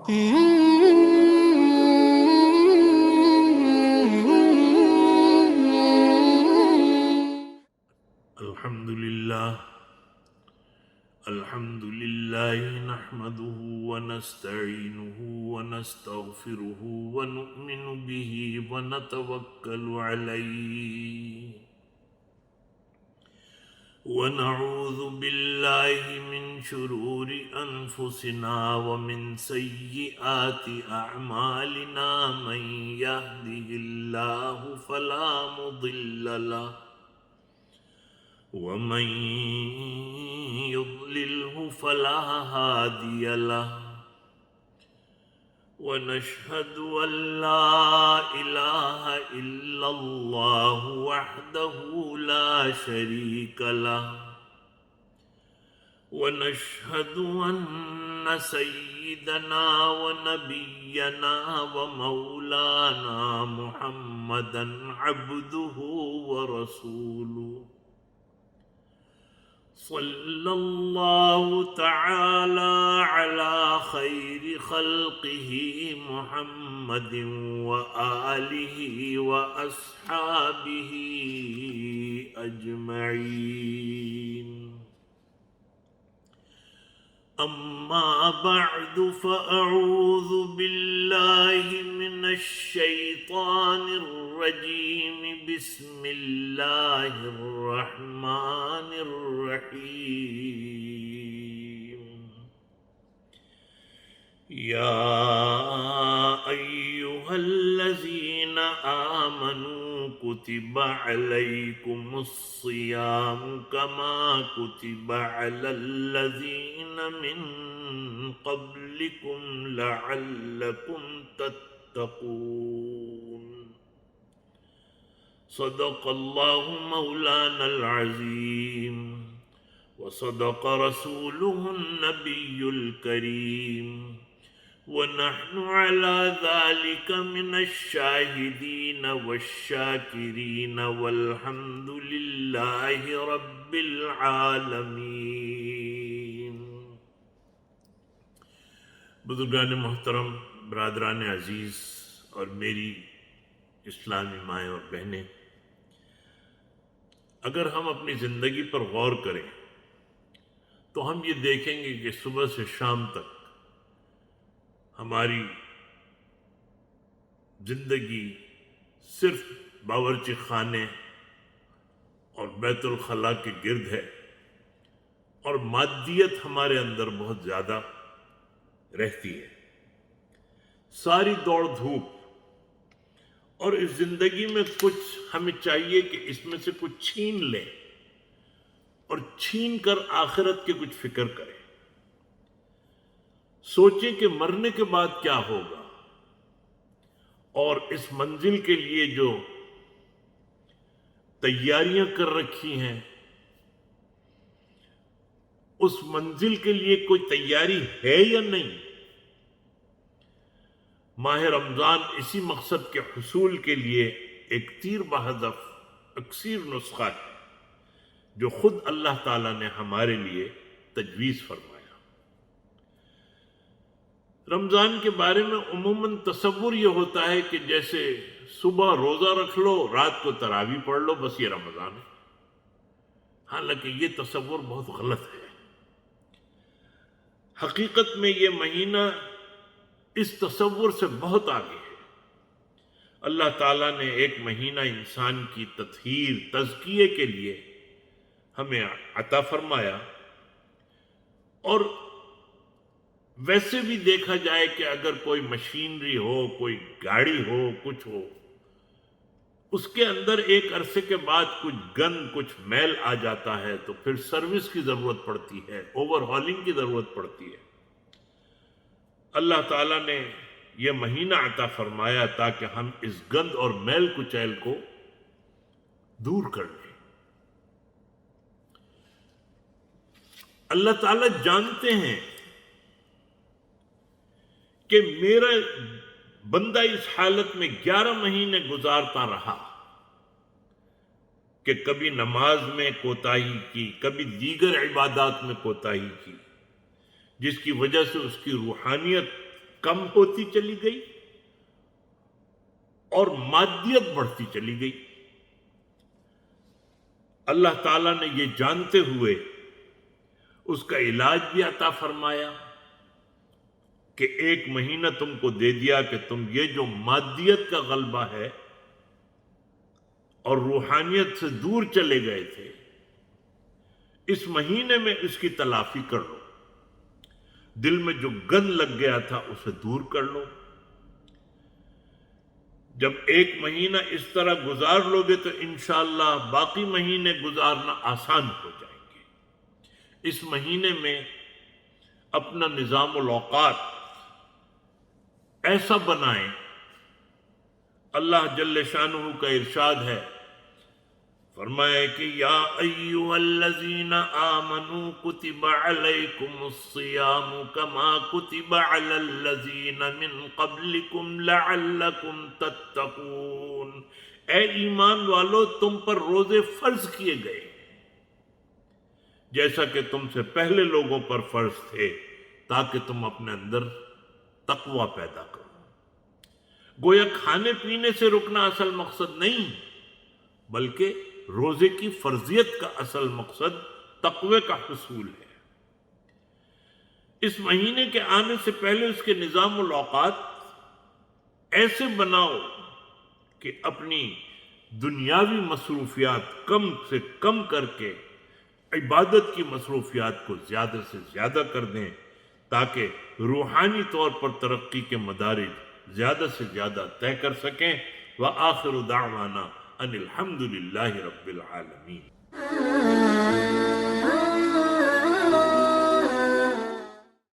الحمد لله نحمده ونستعينه ونستغفره ونؤمن به ونتوكل عليه ونعوذ بالله من شرور أنفسنا ومن سيئات أعمالنا من يهده الله فلا مضل له ومن يضلله فلا هادي له ونشهد أن لا إله إلا الله وحده لا شريك له ونشهد أن سيدنا ونبينا ومولانا محمدا عبده ورسوله صلى الله تعالى على خير خلقه محمد وآله وأصحابه أجمعين أما بعد فأعوذ بالله من الشيطان الرجيم بسم الله الرحمن الرحيم يا أيها الذين آمنوا كتب عليكم الصيام كما كتب على الذين من قبلكم لعلكم تتقون صدق الله مولانا العظيم وصدق رسوله النبي الكريم ونحن على ذلك من الشاهدين والشاكرين والحمد لله رب العالمين. بزرگان محترم، برادران عزیز اور میری اسلامی مائیں اور بہنیں، اگر ہم اپنی زندگی پر غور کریں تو ہم یہ دیکھیں گے کہ صبح سے شام تک ہماری زندگی صرف باورچی خانے اور بیت الخلاء کے گرد ہے، اور مادیت ہمارے اندر بہت زیادہ رہتی ہے. ساری دوڑ دھوپ، اور اس زندگی میں کچھ ہمیں چاہیے کہ اس میں سے کچھ چھین لیں اور چھین کر آخرت کے کچھ فکر کریں. سوچیں کہ مرنے کے بعد کیا ہوگا، اور اس منزل کے لیے جو تیاریاں کر رکھی ہیں اس منزل کے لیے کوئی تیاری ہے یا نہیں. ماہ رمضان اسی مقصد کے حصول کے لیے ایک تیر بہدف اکسیر نسخہ ہے جو خود اللہ تعالیٰ نے ہمارے لیے تجویز فرمایا. رمضان کے بارے میں عموماً تصور یہ ہوتا ہے کہ جیسے صبح روزہ رکھ لو، رات کو تراویح پڑھ لو، بس یہ رمضان ہے. حالانکہ یہ تصور بہت غلط ہے. حقیقت میں یہ مہینہ اس تصور سے بہت آگے ہے. اللہ تعالیٰ نے ایک مہینہ انسان کی تطہیر، تزکیے کے لیے ہمیں عطا فرمایا. اور ویسے بھی دیکھا جائے کہ اگر کوئی مشینری ہو، کوئی گاڑی ہو، کچھ ہو، اس کے اندر ایک عرصے کے بعد کچھ گند، کچھ میل آ جاتا ہے تو پھر سروس کی ضرورت پڑتی ہے، اوور ہالنگ کی ضرورت پڑتی ہے. اللہ تعالیٰ نے یہ مہینہ عطا فرمایا تاکہ ہم اس گند اور میل کچیل کو دور کر لیں. اللہ تعالیٰ جانتے ہیں کہ میرا بندہ اس حالت میں 11 مہینے گزارتا رہا کہ کبھی نماز میں کوتاہی کی، کبھی دیگر عبادات میں کوتاہی کی، جس کی وجہ سے اس کی روحانیت کم ہوتی چلی گئی اور مادیت بڑھتی چلی گئی۔ اللہ تعالیٰ نے یہ جانتے ہوئے اس کا علاج بھی عطا فرمایا کہ 1 مہینہ تم کو دے دیا کہ تم یہ جو مادیت کا غلبہ ہے اور روحانیت سے دور چلے گئے تھے، اس مہینے میں اس کی تلافی کر لو، دل میں جو گند لگ گیا تھا اسے دور کر لو۔ جب 1 مہینہ اس طرح گزار لو گے تو انشاءاللہ باقی مہینے گزارنا آسان ہو جائیں گے۔ اس مہینے میں اپنا نظام الاوقات ایسا بنائیں، اللہ جل شانہ کا ارشاد ہے، فرمایا کہ یا ایھا الذین آمنوا کتب علیکم الصیام کما کتب علی الذین من قبلکم لعلکم تتقون۔ اے ایمان والو، تم پر روزے فرض کیے گئے جیسا کہ تم سے پہلے لوگوں پر فرض تھے، تاکہ تم اپنے اندر تقوی پیدا کرو۔ گویا کھانے پینے سے رکنا اصل مقصد نہیں، بلکہ روزے کی فرضیت کا اصل مقصد تقوی کا حصول ہے۔ اس مہینے کے آنے سے پہلے اس کے نظام الاوقات ایسے بناؤ کہ اپنی دنیاوی مصروفیات کم سے کم کر کے عبادت کی مصروفیات کو زیادہ سے زیادہ کر دیں، تاکہ روحانی طور پر ترقی کے مدارج زیادہ سے زیادہ طے کر سکیں۔ وآخر دعوانا ان الحمد للہ رب العالمین۔